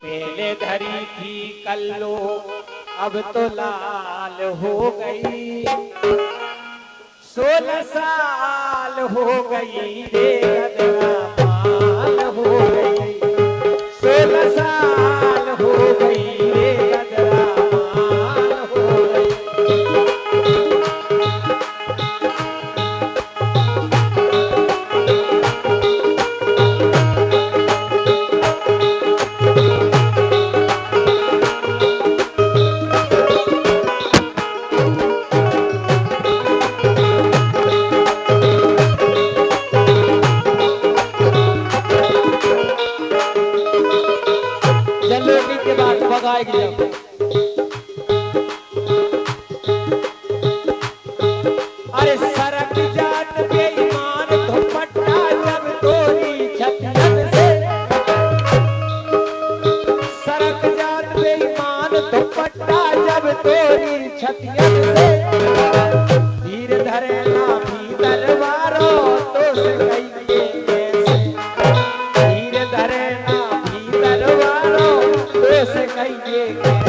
पहले धरी थी कल्लो अब तो लाल हो गई। 16 साल हो गई रे गदरा माल हो गई। 16 साल हो गई रे गदरा माल हो गई। जलेबी के बाद भगाएगी जब अरे सरक जात बेईमान दुपट्टा जब तोरी छतियन से। सरक जात बेईमान दुपट्टा जब तोरी छतियन से। धीर धरे ना भी तलवारो तो से कहिए कैसे। धीर धरे ना भी तलवारो तो से कहिए कैसे।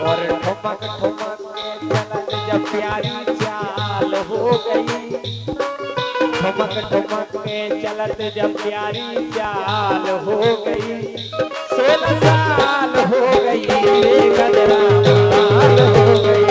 और ठुमक ठुमक के चलत जब प्यारी चाल हो गई। ठुमक ठुमक के चलत जब प्यारी चाल हो गई। 16 साल हो गई रे गदरा माल हो गई।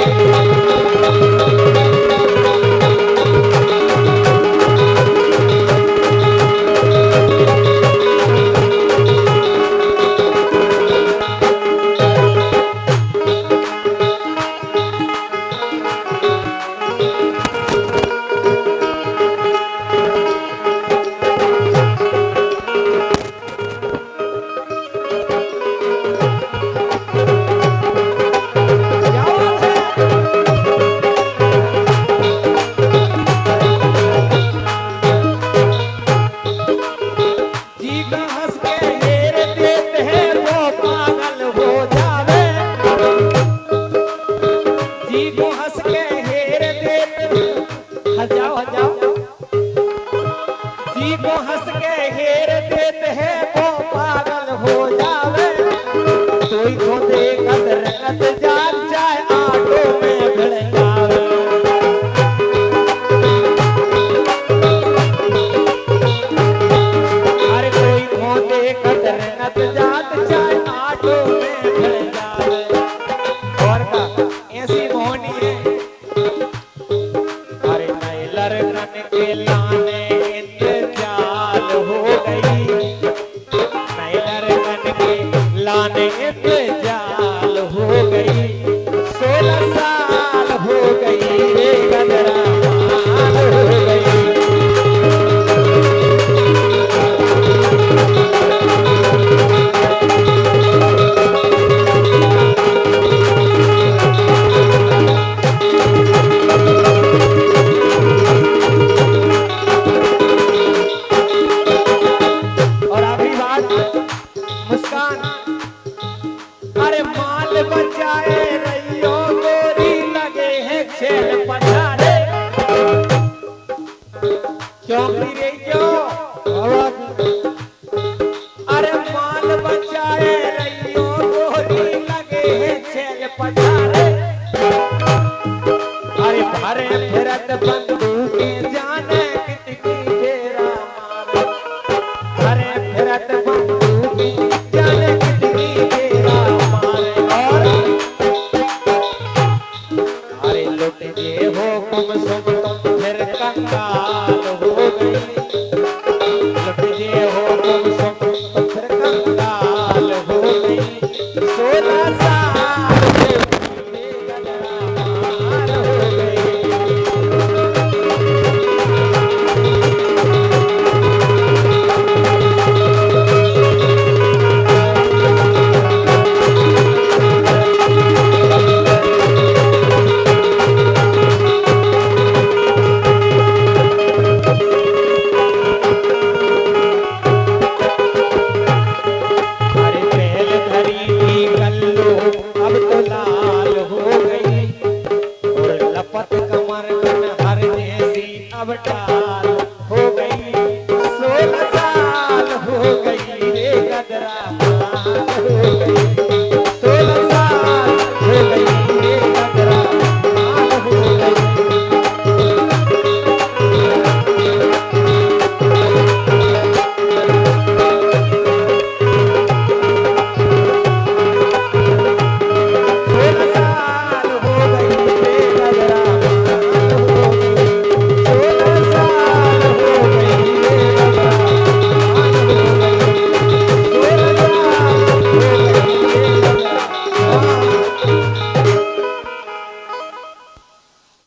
जी को हंस के हेर देते हैं वो पागल हो जावे। कोई को देखत रंगत जाग जाए आटो में भिड़ जावे। अरे कोई को देखत रंगत जाग जाए आटो में भिड़ जावे। और का ऐसी मोहनी है अरे नए लड़कन के लाने हो गई। नए लड़कन के लाने पे जाल हो गई। 16 साल हो गई रे गदरा माल हो गई। मुस्कान अरे माल बचाए रहियो गोरी लगे है खेल पछाड़े। क्यों फिरे क्यों अरे माल बचाए रहियो गोरी लगे है खेल पछाड़े। अरे भरे फिरत बंदूकें जाने कितनी घेरा मारे। भरे फिरत बंदूकें तुम सुन तुम फिर कंगाल हो गई। लुट जे हो तुम सुन तुम फिर कंगाल हो गई। 16 साल हो गई। जरा हो गई।